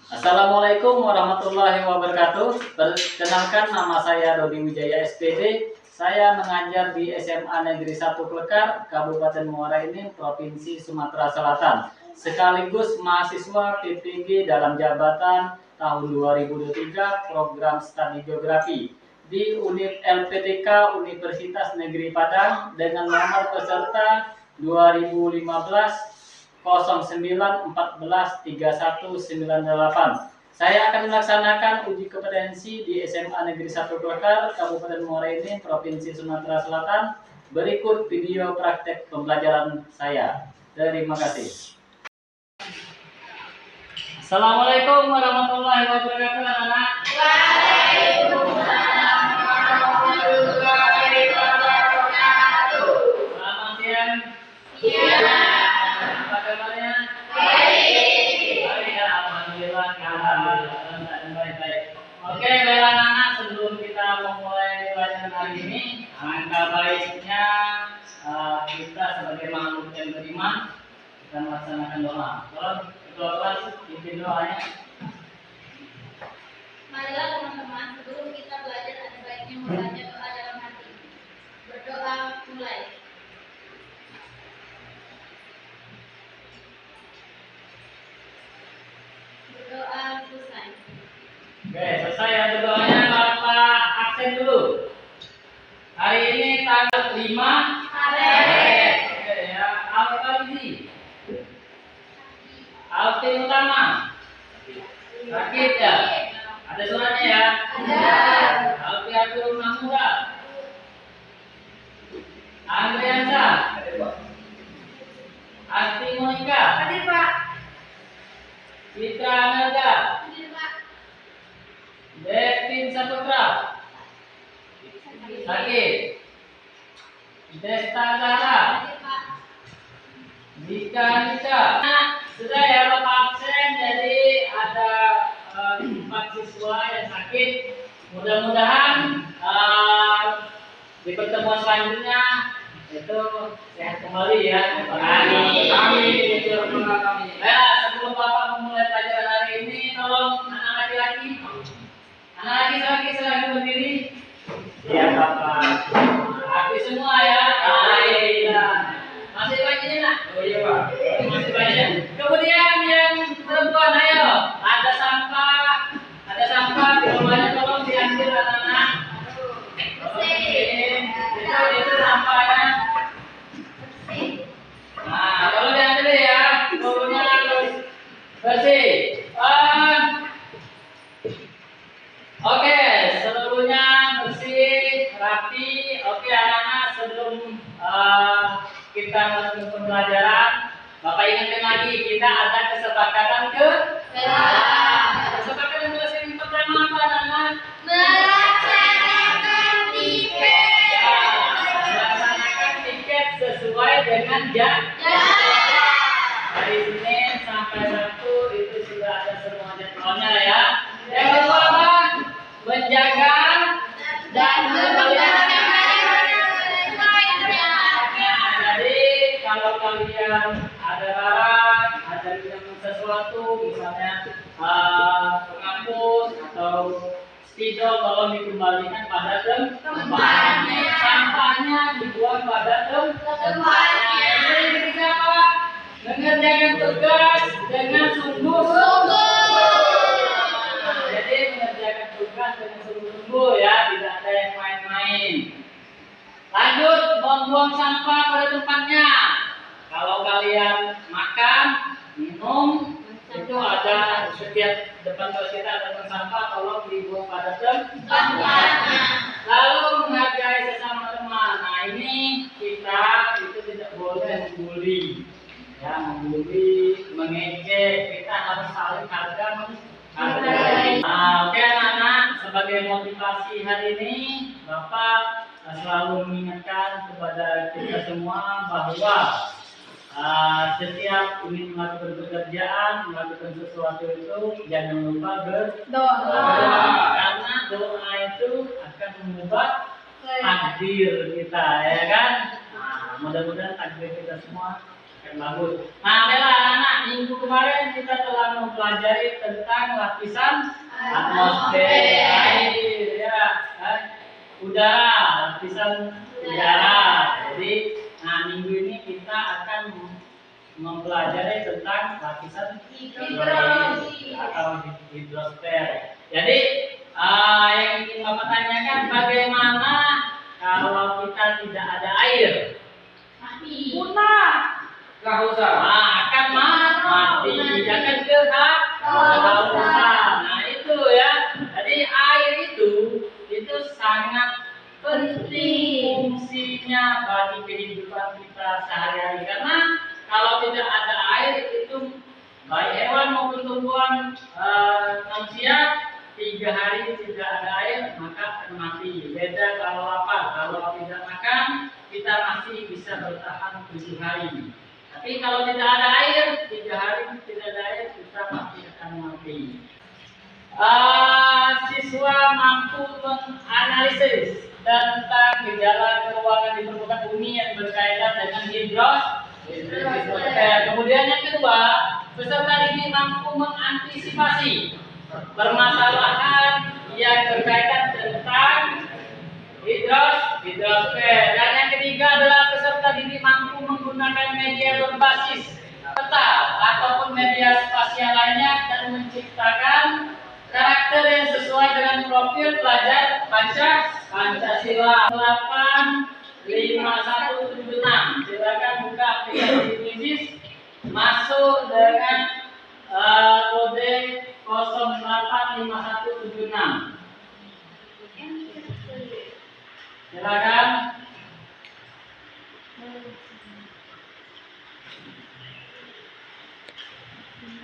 Assalamualaikum warahmatullahi wabarakatuh. Perkenalkan, nama saya Dodi Wijaya SPD. Saya mengajar di SMA Negeri 1 Klekar, Kabupaten Muara Enim, Provinsi Sumatera Selatan. Sekaligus mahasiswa PPG dalam jabatan tahun 2023 program studi geografi di Unit LPTK Universitas Negeri Padang dengan nomor peserta 2015 09 14 31 98. Saya akan melaksanakan uji kompetensi di SMA Negeri 1 Klekar, Kabupaten Muara Enim, Provinsi Sumatera Selatan. Berikut video praktek pembelajaran saya. Terima kasih. Assalamualaikum warahmatullahi wabarakatuh, anak-anak. Waalaikumsalam warahmatullahi wabarakatuh. Selamat siang. Iya. Apa kabarnya? Baik. Baik, alhamdulillah. Baik. Oke, baik anak-anak, sebelum kita memulai pelajaran hari ini, angka baiknya kita sebagai makhluk yang beriman, kita melaksanakan doa. Tolong ketua kelas pimpin doanya. Marilah teman-teman, sebelum kita belajar ada baiknya membaca doa dalam hati. Berdoa mulai. Berdoa selesai. Oke, selesai ya doanya. Bapak absen dulu. Hari ini tanggal 5 Maret. Oke ya, Al-Fadzi. Alti Utama. Sakit ya? Ada suratnya ya? Ada. Alti Abdul Mahmura. Andriansa. Asti Monika. Hadir, Pak. Citra Amelda. Hadir, Pak. Devin Saputra. Sakit. Desta Zahra. Hadir, Pak. Nika. Nah, sudah ya Bapak absen, jadi ada 4 siswa yang sakit. Mudah-mudahan di pertemuan selanjutnya itu sehat kembali ya. Amin. Amin. Nah, sebelum Bapak memulai pelajaran hari ini, tolong anak laki-laki, silahkan berdiri. Ya Bapak. Aktif semua ya. Baik. Masih banyak nak? Oh iya Pak. Masih banyak. Kemudian yang perempuan, ayo. Ada sampah di rumahnya, tolong diambil anak-anak. Itu sampahnya. Nah, tolong diambil ya. Turunnya harus bersih. Oke, seluruhnya bersih, rapi. Oke anak-anak, sebelum kita masuk ke pembelajaran, Bapak ingatkan lagi, kita ada kesepakatan kesepakatan kelas yang pertama apa anak-anak? Melaksanakan tiket. Melaksanakan tiket sesuai dengan jam. Hari Senin sampai Sabtu itu sudah ada semua jadwalnya ya. Yang kedua apa? Menjaga dan memelihara. Jadi kalau kalian ada barang, ada sesuatu, misalnya penghapus atau spidol, tolong dikembalikan pada tempatnya. Sampahnya dibuang pada tempatnya. Yang ketiga apa? Mengerjakan tugas dengan sungguh-sungguh. Jadi mengerjakan tugas dengan sungguh-sungguh ya, tidak ada yang main-main. Lanjut, membuang sampah pada tempatnya. Kalau kalian makan, minum, itu ada setiap depan kelas kita ada tempat sampah, tolong dibuang pada tempatnya. Lalu menghargai sesama teman. Nah ini kita itu tidak boleh membuli, ya membuli, mengejek. Kita harus saling menghargai. Nah, oke anak-anak, sebagai motivasi hari ini, Bapak selalu mengingatkan kepada kita semua bahwa setiap ingin melakukan pekerjaan, melakukan sesuatu itu jangan lupa berdoa. Karena doa itu akan mengubah takdir kita, ya kan? Nah, mudah-mudahan takdir kita semua Bagus. Nah, Bella, anak minggu kemarin kita telah mempelajari tentang lapisan atmosfer air, ya, udara, lapisan udara. Jadi, nah minggu ini kita akan mempelajari tentang lapisan hidrologi atau hidrosfer. Jadi, yang ingin Bapak tanyakan, bagaimana kalau kita tidak ada air? Mati. Punah. Akan mati, akan kehausan. Nah itu ya. Jadi air itu sangat penting fungsinya bagi kehidupan kita sehari-hari. Karena kalau tidak ada air itu baik hewan maupun tumbuhan manusia 3 hari tidak ada air maka akan mati. Beda kalau lapar, kalau tidak makan kita masih bisa bertahan 7 hari. Tapi kalau tidak ada air, 3 hari tidak ada air, kita pasti akan mati. Siswa mampu menganalisis tentang gejala keuangan di permukaan bumi yang berkaitan dengan hidrosfer. Kemudian yang kedua, peserta didik mampu mengantisipasi permasalahan yang berkaitan tentang hidrosfer. Dan yang ketiga adalah peserta didik mampu menggunakan media berbasis peta ataupun media spasial lainnya dan menciptakan karakter yang sesuai dengan profil pelajar Pancasila 85176. Silakan buka aplikasi Quizizz, masuk dengan kode 085176. Silakan.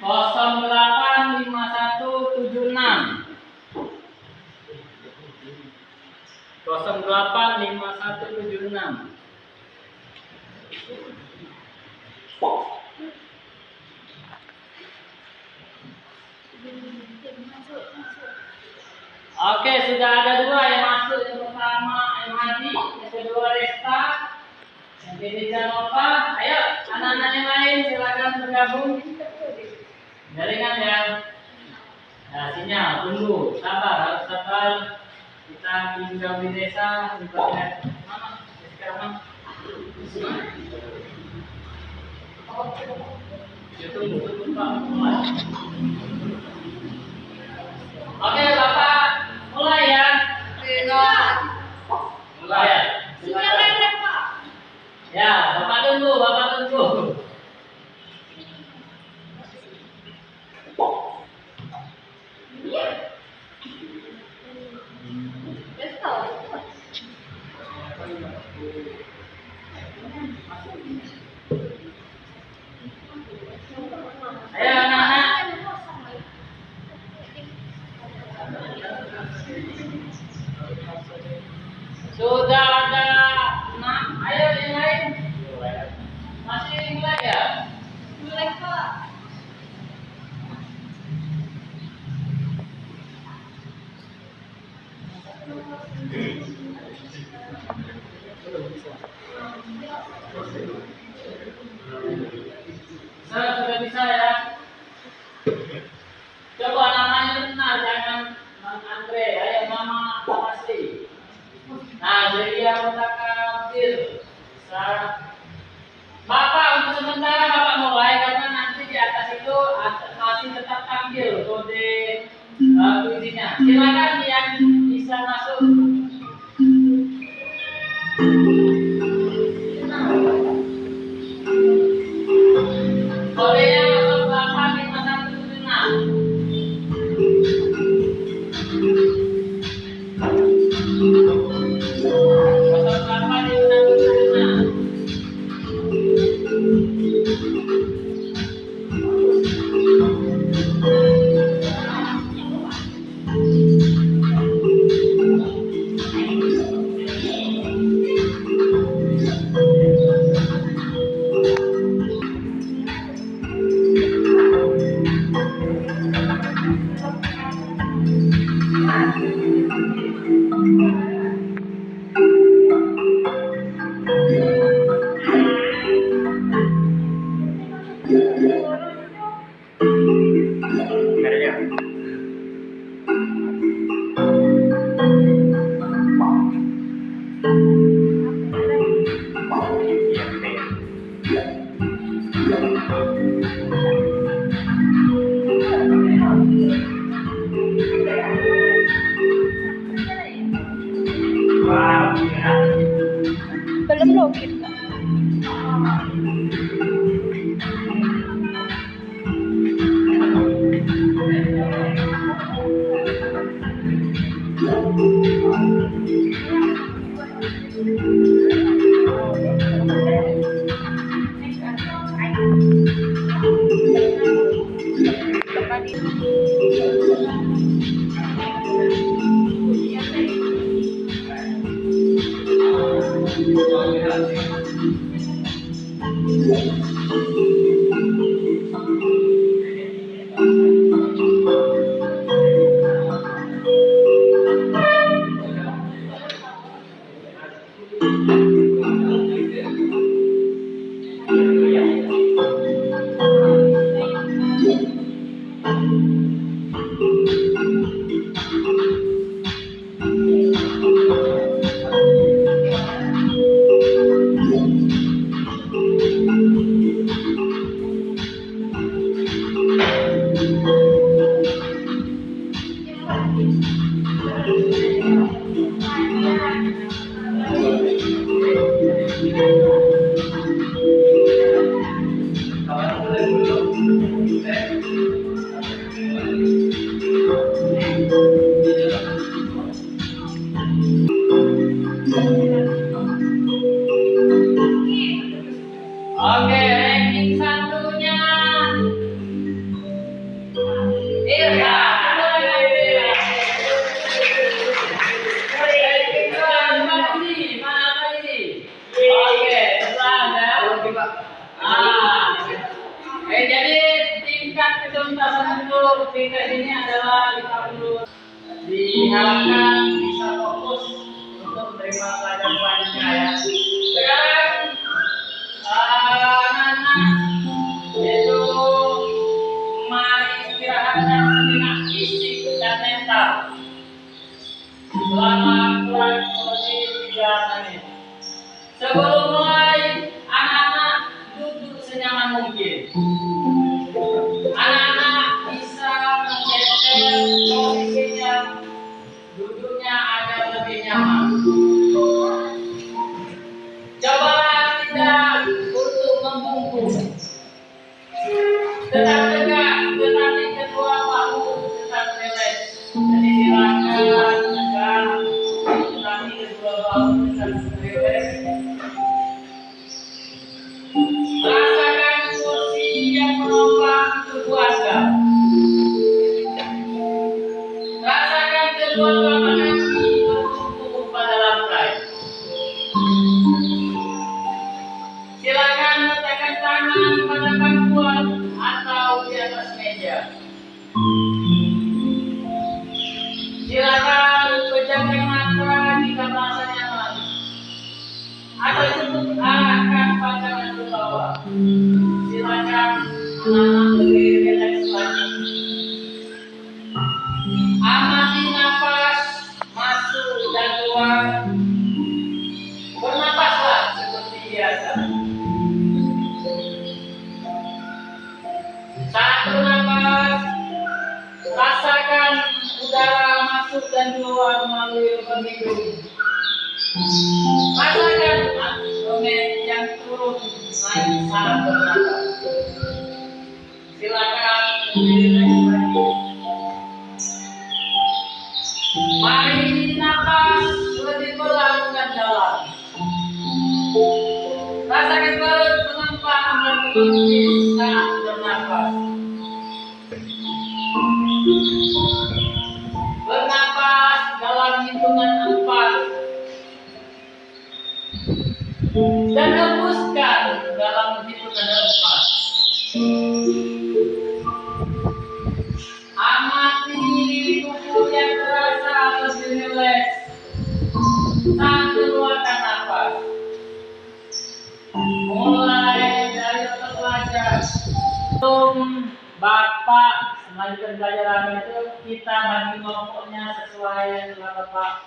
Kosong 085176. 085176. Oke, sudah ada 2 yang masuk. Yang pertama Hadi, yang kedua Resta, yang ketiga Nova. Ayo, anak-anak yang lain silakan bergabung. Jaringan ya. Nah, sinyal, tunggu, sabar, harus sabar. Kita tinggal di desa, internet. Mana? Sekarang tunggu, Pak. Oke, Bapak, mulai ya. Mulai ya. Sinyalnya Pak. Ya, Bapak tunggu. Ayo anak-anak. Sudah ada 6. Ayo yang lain. Masih mulai ya? Mulai Pak. Sudah bisa ya? Coba namanya benar, jangan Andre. Ayo nama asli. Nah, jadi yang mutakabir. Bapak untuk sementara Bapak mulai karena nanti di atas itu masih tetap tampil kode kuncinya. Silakan yang bisa masuk. Kodenya 085176. Oke, ranking satunya Irka. Ranking dua mana ini? Mana ini? Oke, setelah ada. Jadi tingkat ketuntasan itu tingkat ini adalah 50. Diharapkan bisa fokus untuk menerima pelajaran selanjutnya ya. Sekarang anak-anak itu mari istirahatkan sejenak fisik dan mental selama kurang lebih 3 menit. Sebelum mulai, anak-anak duduk senyaman mungkin. Anak-anak bisa menggeser posisinya, duduknya agar lebih nyaman. Cobalah tidak untuk membungkuk. Tetap tegak, tetapi kedua bahu tetap rileks. Jadi silakan tegak, tetapi kedua bahu tetap rileks. Rasakan kursi yang menopang tubuh Anda. Rasakan kedua telapak kaki bertumpu pada lantai. Silakan letakkan tangan pada pangkuan atau di atas meja. Silakan pejamkan mata jika merasa nyaman, atau cukup arahkan pandangan ke bawah. Silakan anak-anak lebih rileks lagi. Amati napas masuk dan keluar. Bernapaslah seperti biasa. Saat bernapas, rasakan udara masuk dan keluar melalui lubang hidung. Rasakan abdomen yang turun naik saat bernapas. Silakan rileks lagi. Mari napas lebih pelan dan dalam. Rasakan perut mengembang dan menipis saat bernapas. Bernapas dalam hitungan 4 dan hembuskan dalam hitungan 4. Amati tubuh yang terasa lebih rileks saat mengeluarkan nafas. Mulai dari otot wajah. Bapak melanjutkan pelajaran itu kita bagi kelompoknya sesuai yang telah Bapak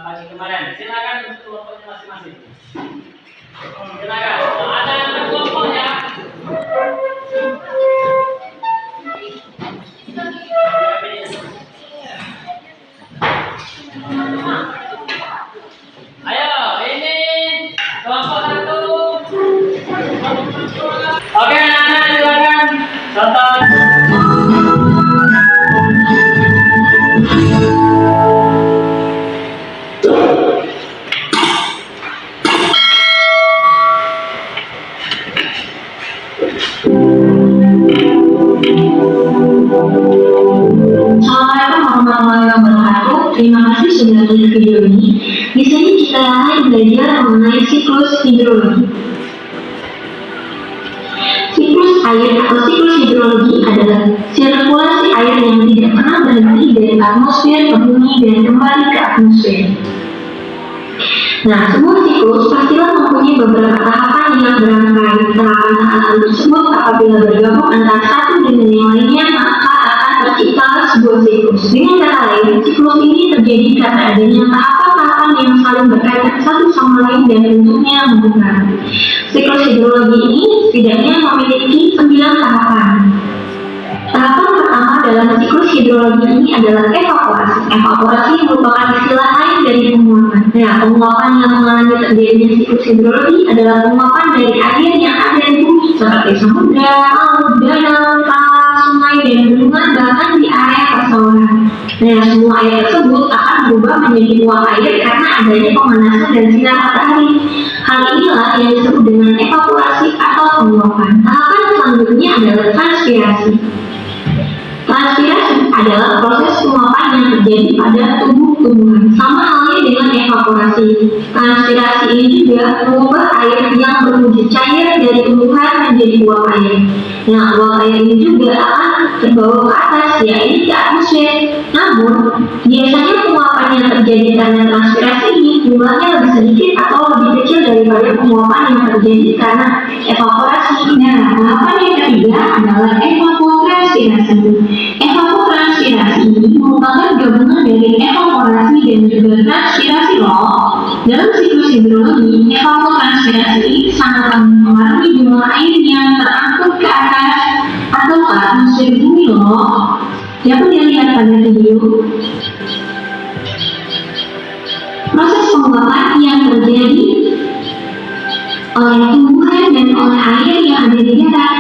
bagi kemarin. Silakan untuk kelompoknya masing-masing. Silakan. Ada yang berkelompok ya. Ayo, ini kelompok 1. Oke, anak-anak silakan. Tonton. Assalamualaikum warahmatullahi wabarakatuh. Terima kasih sudah melihat video ini. Di sini kita akan belajar mengenai siklus hidrologi. Siklus air atau siklus hidrologi adalah sirkulasi air yang tidak pernah berhenti dari atmosfer ke bumi dan kembali ke atmosfer. Nah, sebuah siklus pastilah mempunyai beberapa tahapan yang berangkai. Tahapan-tahapan tersebut apabila bergabung antara satu dengan yang lainnya maka akan tercipta adalah sebuah siklus. Dengan kata lain, siklus ini terjadi karena adanya tahapan-tahapan yang saling berkaitan satu sama lain dan bentuknya mempengaruhi. Siklus hidrologi ini setidaknya memiliki 9 tahapan. Tahapan pertama dalam siklus hidrologi ini adalah evaporasi. Evaporasi merupakan istilah lain dari penguapan. Nah, penguapan yang mengalami terjadinya siklus hidrologi adalah penguapan dari air yang ada di bumi seperti samudra, laut, danau, kali, sungai, dan bendungan, bahkan di area persawahan. Nah, semua air tersebut akan berubah menjadi uap air karena adanya pemanasan dan sinar matahari. Hal inilah yang disebut dengan evaporasi atau penguapan. Tahapan selanjutnya adalah transpirasi. Transpirasi adalah proses penguapan yang terjadi pada tumbuh-tumbuhan. Sama halnya dengan evaporasi. Transpirasi ini juga mengubah air yang berwujud cair dari tumbuhan menjadi uap air. Nah, uap air ini juga akan terbawa ke atas, yaitu ke atmosfer. Namun, biasanya penguapan yang terjadi karena transpirasi ini jumlahnya lebih sedikit atau lebih kecil daripada penguapan yang terjadi karena evaporasi. Nah, tahapan yang ketiga adalah evapotranspirasi. Evapotranspirasi ini merupakan gabungan dari evaporasi dan juga transpirasi loh. Dalam siklus hidrologi, evapotranspirasi sangat mempengaruhi jumlah air yang terangkut ke atas atau ke atmosfer bumi loh. Dapat dilihat pada video. Proses penguapan yang terjadi oleh tumbuhan dan oleh air yang ada di darat.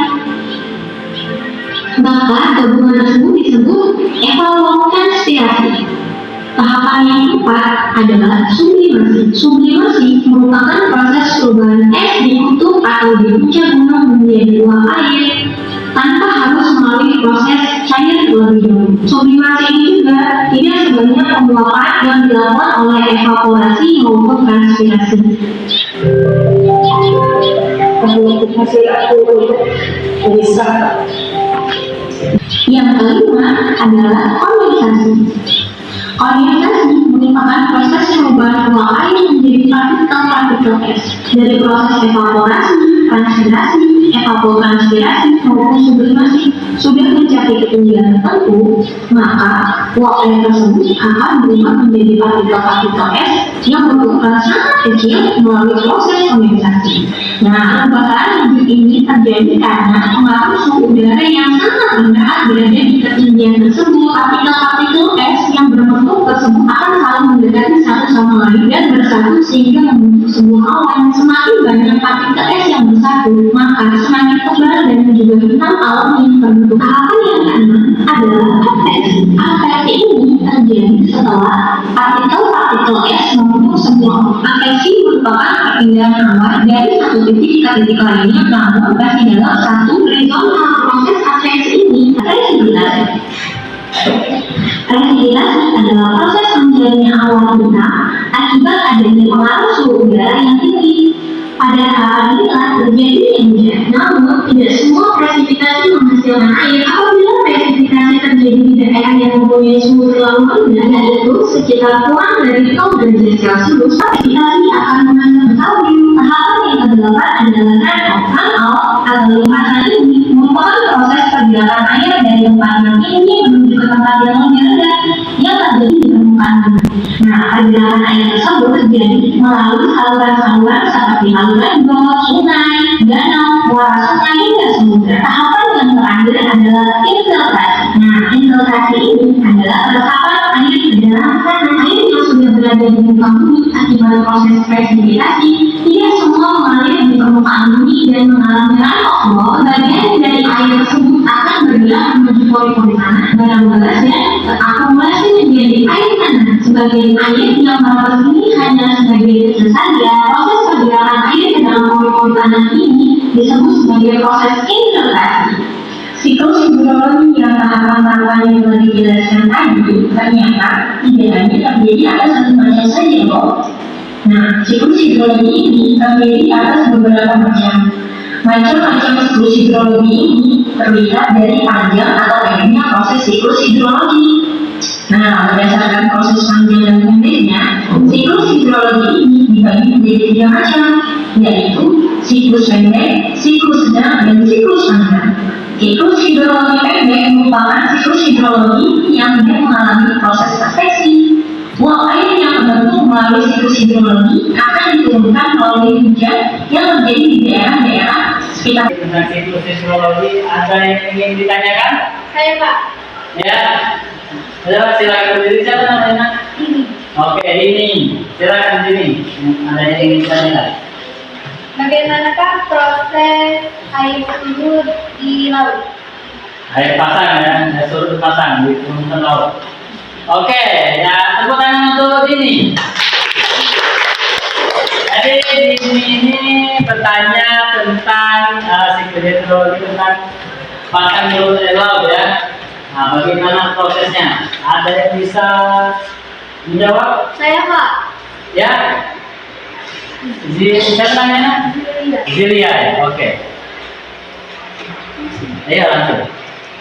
Maka gabungan tersebut disebut evapotranspirasi. Tahapan yang keempat adalah sublimasi. Sublimasi merupakan proses perubahan es di kutub atau di puncak gunung menjadi uap air tanpa harus melalui proses cair terlebih dahulu. Sublimasi ini juga tidak sebanyak penguapan yang dilakukan oleh evaporasi maupun transpirasi. Yang kelima adalah kondensasi. Kondensasi merupakan proses perubahan uap air menjadi partikel-partikel es. Dari proses evaporasi, transpirasi, evapotranspirasi maupun sublimasi sudah mencapai ketinggian tertentu, maka uap air tersebut akan berubah menjadi partikel-partikel es yang berukuran sangat kecil melalui proses kondensasi. Nah, perubahan wujud ini terjadi karena pengaruh suhu udara yang sangat rendah berada di ketinggian tersebut. Partikel-partikel es yang berbentuk tersebut akan saling mendekati satu sama lain dan bersatu sehingga membentuk sebuah awan. Semakin banyak partikel es yang bersatu, maka semakin tebal dan juga hitam awan yang terbentuk. Tahapan yang keenam adalah adveksi. Adveksi ini terjadi setelah partikel-partikel es membentuk sebuah awan. Adveksi merupakan perpindahan awan dari satu titik ke titik lainnya, namun masih dalam satu horizontal. Proses adveksi ini resibilasi. Resibilasi adalah proses menjadinya awan hitam akibat adanya pengaruh suhu udara yang tinggi. Pada tahapan inilah terjadinya hujan. Namun, tidak semua presipitasi menghasilkan air. Apabila presipitasi terjadi di daerah yang mempunyai suhu terlalu rendah, yaitu sekitar kurang dari 0 derajat Celcius, presipitasi akan menghasilkan salju. Tahapan yang kedelapan adalah runoff. Runoff atau limpasan ini merupakan proses pergerakan air dari tempat yang tinggi menuju ke tempat yang lebih rendah yang terjadi di permukaan bumi. Nah, pergerakan air tersebut terjadi melalui saluran-saluran seperti aliran got, sungai, danau, muara sungai, hingga samudra. Tahapan yang terakhir adalah infiltrasi. Nah, infiltrasi ini adalah resapan air ke dalam tanah. Air yang sudah berada di muka bumi akibat proses presipitasi tidak semua mengalir di permukaan bumi dan mengalami runoff. Bagian dari air tersebut akan bergerak menuju pori-pori tanah, barang beras dan terakumulasi menjadi air tanah. Sebagian air yang merampas ini hanya sebagian kecil saja. Proses pergerakan air ke dalam pori-pori tanah ini disebut sebagai proses infiltrasi. Siklus hidrologi yang tahapan-tahapan yang telah dijelaskan tadi ternyata tidak hanya terjadi atas satu macam saja loh. Nah, siklus hidrologi ini terdiri atas beberapa macam siklus hidrologi ini terlihat dari panjang atau pendeknya proses siklus hidrologi. Nah, berdasarkan proses panjang dan pendeknya, siklus hidrologi ini dibagi menjadi 3 macam, yaitu siklus siklus pendek, siklus sedang, dan siklus panjang. Siklus hidrologi pendek merupakan siklus hidrologi yang tidak mengalami proses konveksi. Uap air yang terbentuk melalui siklus hidrologi akan diturunkan melalui hujan yang terjadi di daerah-daerah sekitar. Tentang siklus hidrologi, ada yang ingin ditanyakan? Saya Pak. Ya, silakan berdiri. Siapa namanya? Oke, ini silakan sini. Ada yang ingin ditanyakan? Bagaimanakah proses air surut di laut? Air pasang ya, air surut pasang di permukaan laut. Oke, ya tepuk tangan untuk ini. Jadi di sini ini bertanya tentang siklus hidrologi tentang pasang surut air laut ya. Nah, bagaimana prosesnya? Ada yang bisa menjawab? Saya Pak. Ya. Siapa namanya? Zilia ya, oke. Ayo langsung.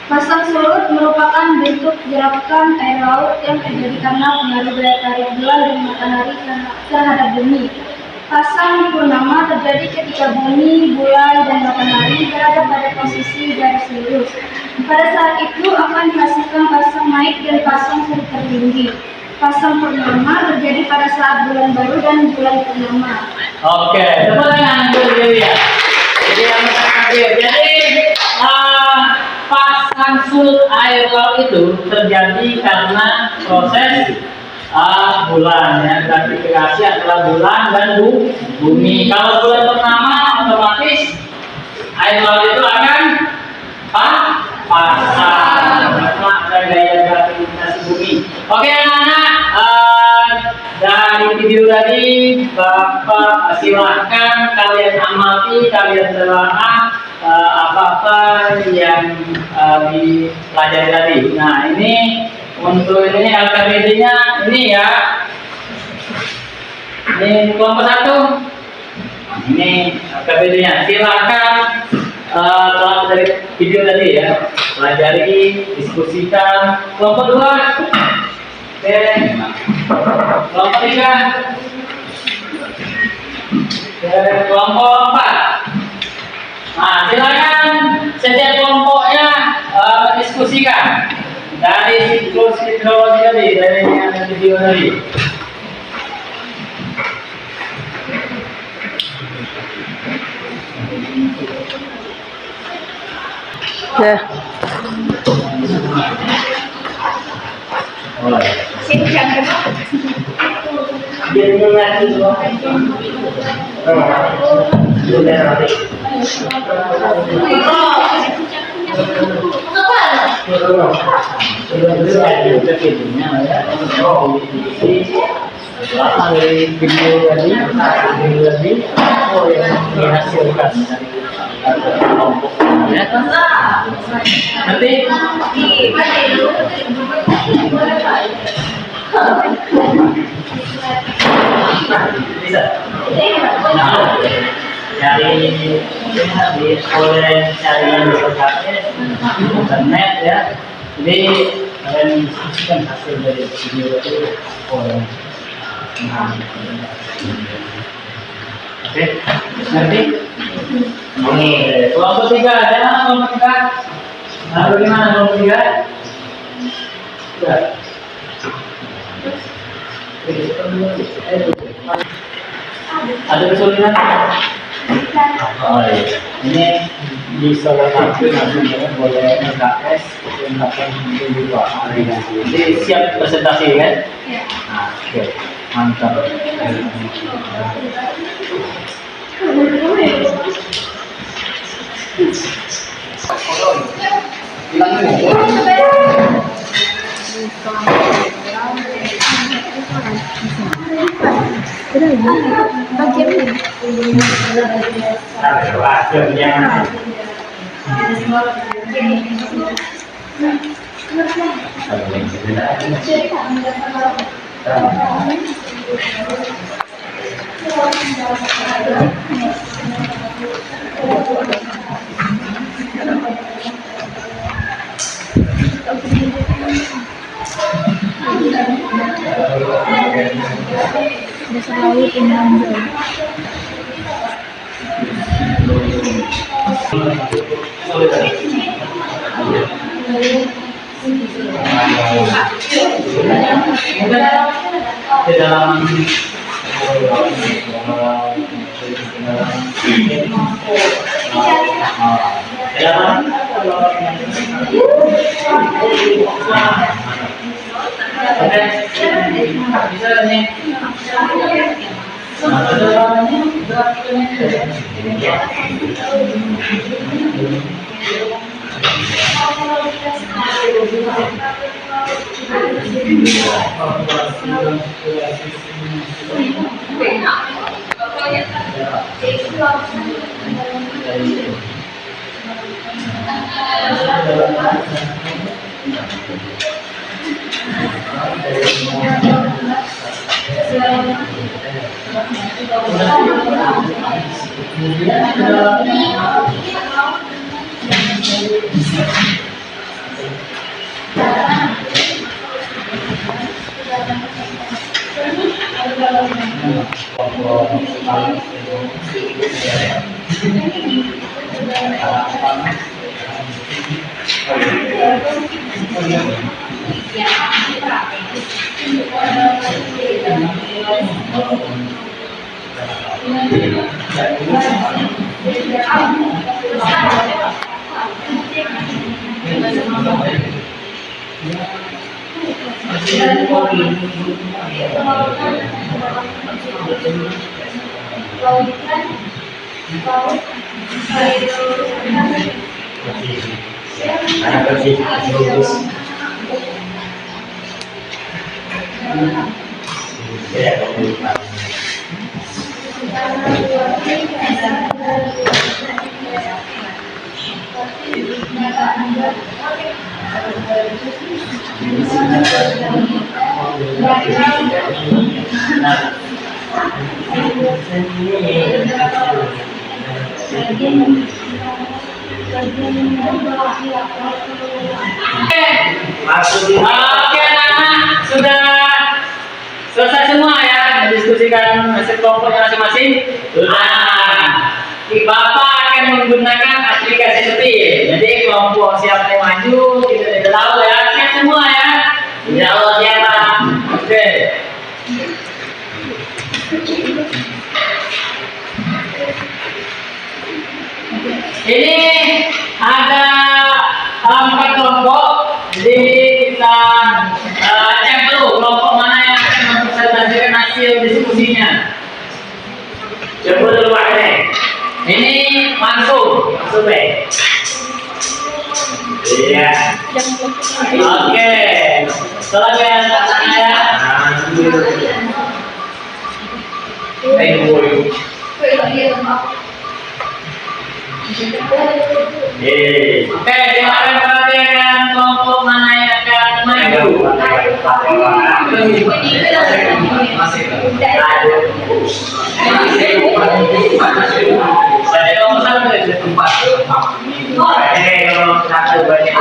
Pasang surut merupakan bentuk gerakan air laut yang terjadi karena pengaruh daya tarik bulan dan matahari terhadap bumi. Pasang purnama terjadi ketika bumi, bulan, dan matahari berada pada posisi garis lurus. Pada saat itu akan dihasilkan pasang naik dan pasang surut tertinggi. Pasang purnama terjadi pada saat bulan baru dan bulan purnama. Oke, tepuk tangan untuk Zilia. Jadi yang terakhir, jadi pasang surut air laut itu terjadi karena proses bulan ya, gratifikasi antara bulan dan bumi. Kalau bulan purnama otomatis air laut itu akan pasang karena ada gaya gravitasi bumi. Oke anak-anak, dari video tadi Bapak silahkan kalian amati, kalian telaah apa-apa yang dipelajari tadi. Nah ini untuk ini LKPD-nya ini ya. Ini kelompok 1. Ini LKPD-nya. Silahkan kelompok dari video tadi ya, pelajari, diskusikan. Kelompok 2. Oke. Kelompok 3. Kelompok 4. Nah, silakan setiap kelompoknya diskusikan dari siklus hidrologi tadi, dari yang ada video tadi. Ya. Dari video tadi, apa yang dihasilkan dari kelompok ya? Nanti bisa. Nah, cari boleh cari internet ya. Jadi kalian diskusikan hasil dari video itu. Oke, nanti ini kelompok 3 ada kelompok 3. Nah, bagaimana kelompok 3? Ada kesulitan? Oh, iya. Ini bisa lengkapi nanti boleh LKS yang akan juga. Jadi siap presentasi kan? Nah, oke, mantap. Dasar laut yang menonjol. Di dalam Oke anak-anak, sudah selesai semua ya mendiskusikan hasil kelompoknya masing-masing. Bapak akan menggunakan aplikasi Speed. Jadi kelompok siapa yang maju kita tidak tahu ya. Siap semua ya. Insya Allah siap. Oke. Ini ada 4 kelompok. Jadi kita cek dulu kelompok mana yang akan mempresentasikan hasil diskusinya. Coba dulu Pak. Ini Mansur baik. Iya. Oke. Selanjutnya saya. Oke, silakan perhatikan kelompok mana yang akan maju. Saya nomor 1 dari tempat. Nomor 1 banyak.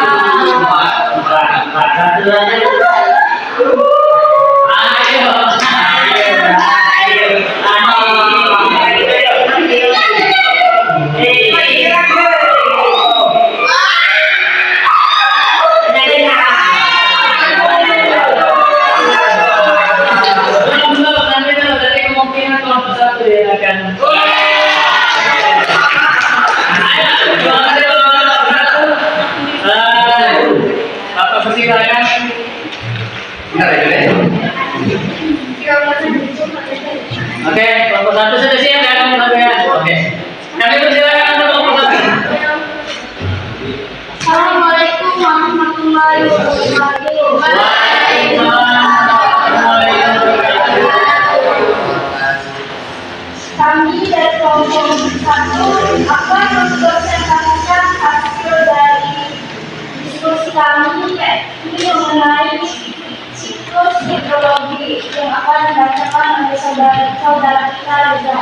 Oke, kelompok 1 sudah siap ya kelompok 1. Oke. Kami persilakan untuk kelompok 1. Assalamualaikum warahmatullahi wabarakatuh. Kami dari kelompok 1 akan mempresentasikan hasil dari diskusi kami yaitu mengenai siklus hidrologi yang akan dibacakan oleh saudara kita Reza.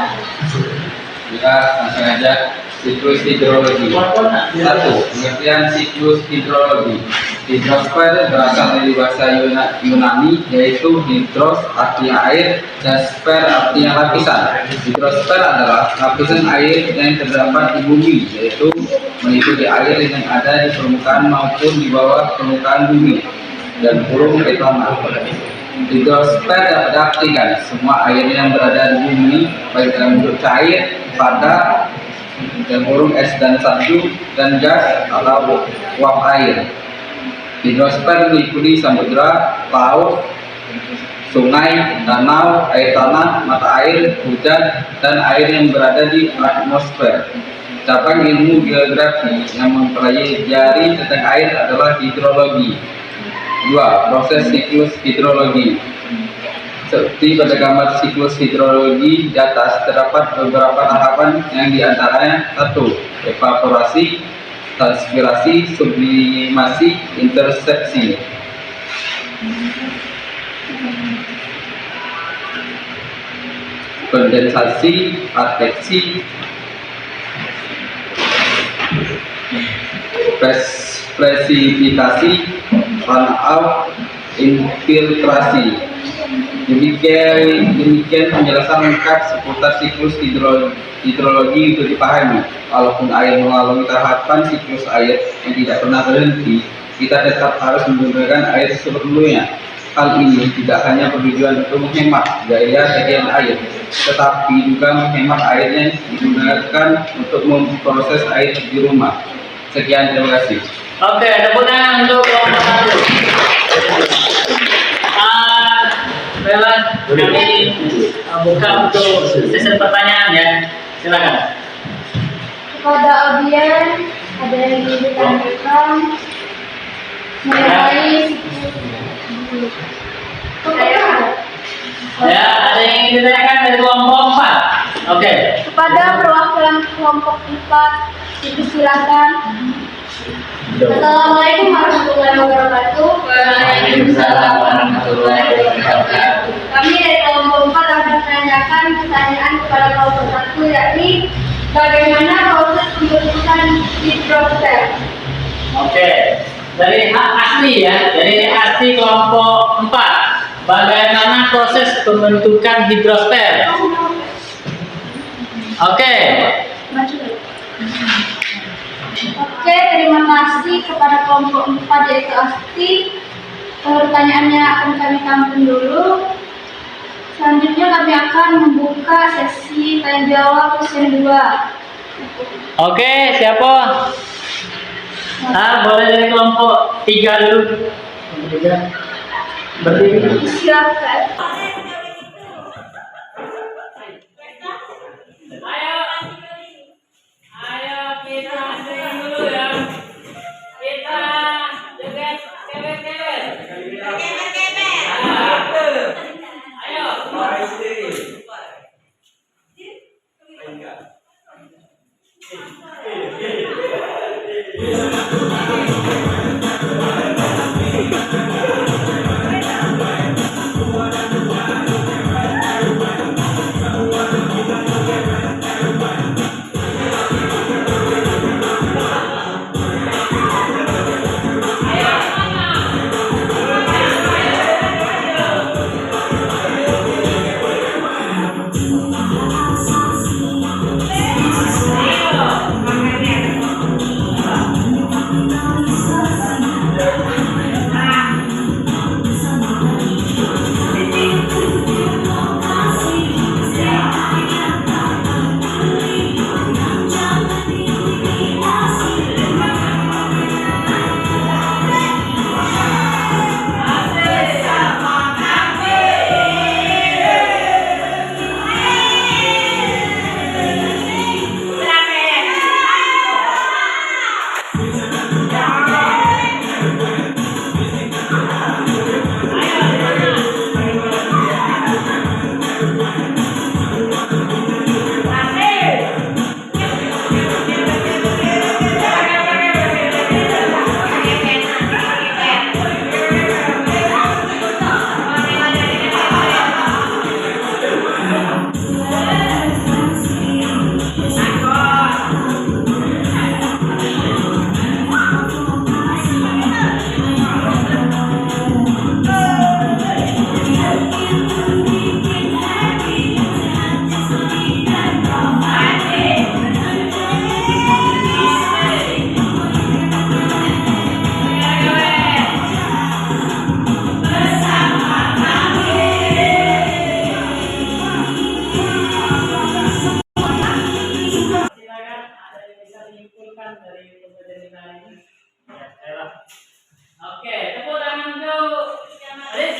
Kita langsung aja siklus hidrologi. 1. Pengertian siklus hidrologi. Hidrosfer berasal dari bahasa Yunani, yaitu hidros artinya air dan sfer artinya lapisan. Hidrosfer adalah lapisan air yang terdapat di bumi, yaitu meliputi air yang ada di permukaan maupun di bawah permukaan bumi dan kurung di tanah. Hidrosfer dapat diartikan semua air yang berada di bumi, baik dalam bentuk cair, padat, dan kurung es dan salju, dan gas atau uap air. Hidrosfer meliputi samudra, laut, sungai, danau, air tanah, mata air, hujan, dan air yang berada di atmosfer. Cabang ilmu geografi yang mempelajari tentang air adalah hidrologi. 2. Proses siklus hidrologi. Seperti pada gambar siklus hidrologi di atas, terdapat beberapa tahapan yang diantaranya 1. Evaporasi, transpirasi, sublimasi, intersepsi. Kondensasi, adveksi, presifikasi, runout, infiltrasi. Demikian penjelasan lengkap seputar siklus hidrologi untuk dipahami. Walaupun air melalui tahapan siklus air yang tidak pernah berhenti, kita tetap harus menggunakan air sepenuhnya. Hal ini tidak hanya bertujuan untuk menghemat daya sajian air, tetapi juga menghemat air yang digunakan untuk memproses air di rumah. Sekian, terima kasih. Oke, tepuk tangan untuk kelompok 1. Bella, kami buka untuk sesi pertanyaan ya. Silakan. Kepada audien ada yang ingin ditanyakan mengenai Ya, ada yang ingin ditanyakan dari kelompok 4. Oke. kepada perwakilan kelompok 4 dipersilakan. Assalamualaikum warahmatullahi wabarakatuh. Waalaikumsalam warahmatullahi wabarakatuh. Kami dari kelompok 4 akan menanyakan pertanyaan kepada kelompok 1, yakni bagaimana proses pembentukan hidrosfer. Oke. Dari hak asli ya, dari asli kelompok 4. Bagaimana proses pembentukan hidrosfer? Oke. Oke, terima kasih kepada kelompok 4 yaitu Asti. Pertanyaannya akan kami tampung dulu. Selanjutnya kami akan membuka sesi tanya jawab sesi 2. Oke, siapa? Boleh dari kelompok 3 dulu. Berdiri. Silakan. Ayo kita sing dulu ya. Kita joget kebet-kebet. Ayo. Ayo.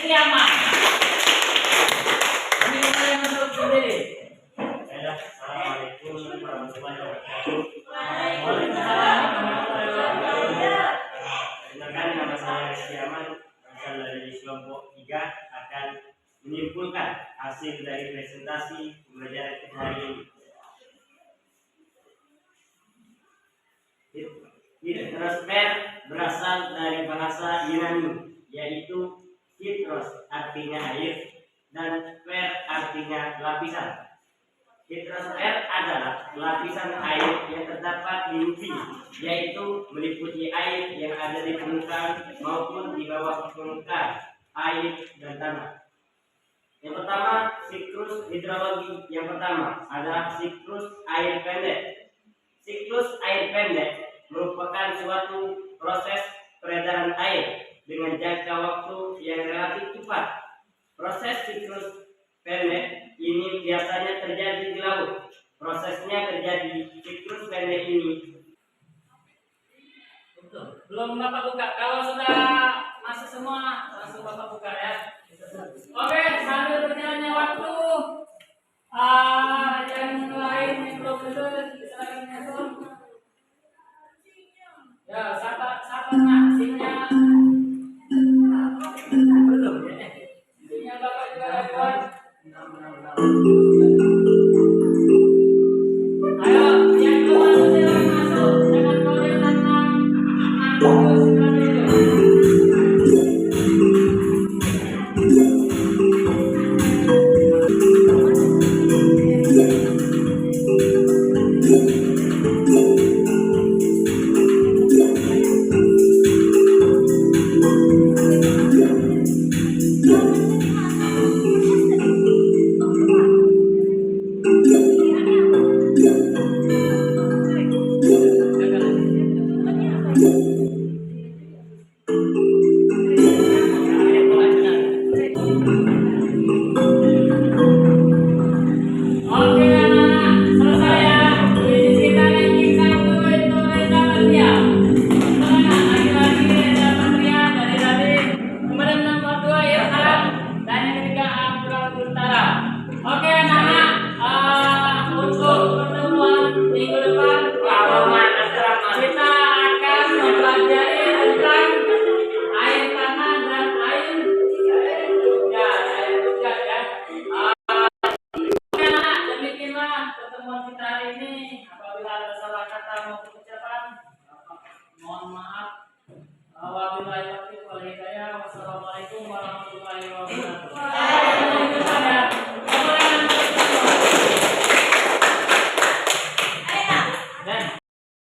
Yaman. Ini saya masuk sendiri. Assalamualaikum warahmatullahi wabarakatuh. Waalaikumsalam warahmatullahi wabarakatuh. Perkenalkan, nama saya Rizky Yaman, berasal dari kelompok 3, akan menyimpulkan hasil dari presentasi pembelajaran kita hari ini. Hidrosfer berasal dari bahasa Yunani, yaitu hidros artinya air dan sfer artinya lapisan. Hidrosfer adalah lapisan air yang terdapat di bumi, yaitu meliputi air yang ada di permukaan maupun di bawah permukaan air dan tanah. Yang pertama, siklus hidrologi. Yang pertama adalah siklus air pendek. Siklus air pendek merupakan suatu proses peredaran air dengan jangka waktu yang relatif cepat. Proses siklus pendek ini biasanya terjadi di laut. Prosesnya terjadi siklus pendek ini. Betul. Belum Bapak buka. Kalau sudah masuk semua, langsung Bapak buka ya. Oke, sambil berjalannya waktu, yang lain yang belum silakan masuk. Ya, siapa nak sinyal? Belum ya. Sinyal Bapak juga lewat. Ayo, yang keluar silakan masuk. Jangan boleh tenang. Silakan itu. Oke anak-anak, selesai ya. Ini kita ranking 1 itu Reza Patria. Selanjutnya lagi-lagi Reza Patria dari tadi. Kemudian nomor 2 Irham dan yang ketiga Abdul Utara. Oke anak-anak, untuk pertemuan minggu depan kita akan mempelajari tentang air tanah dan air hujan ya. Demikianlah pertemuan kita hari ini. Apabila ada salah kata maupun ucapan, mohon maaf. Wabillahi taufiq wal hidayah. Wassalamualaikum warahmatullahi wabarakatuh.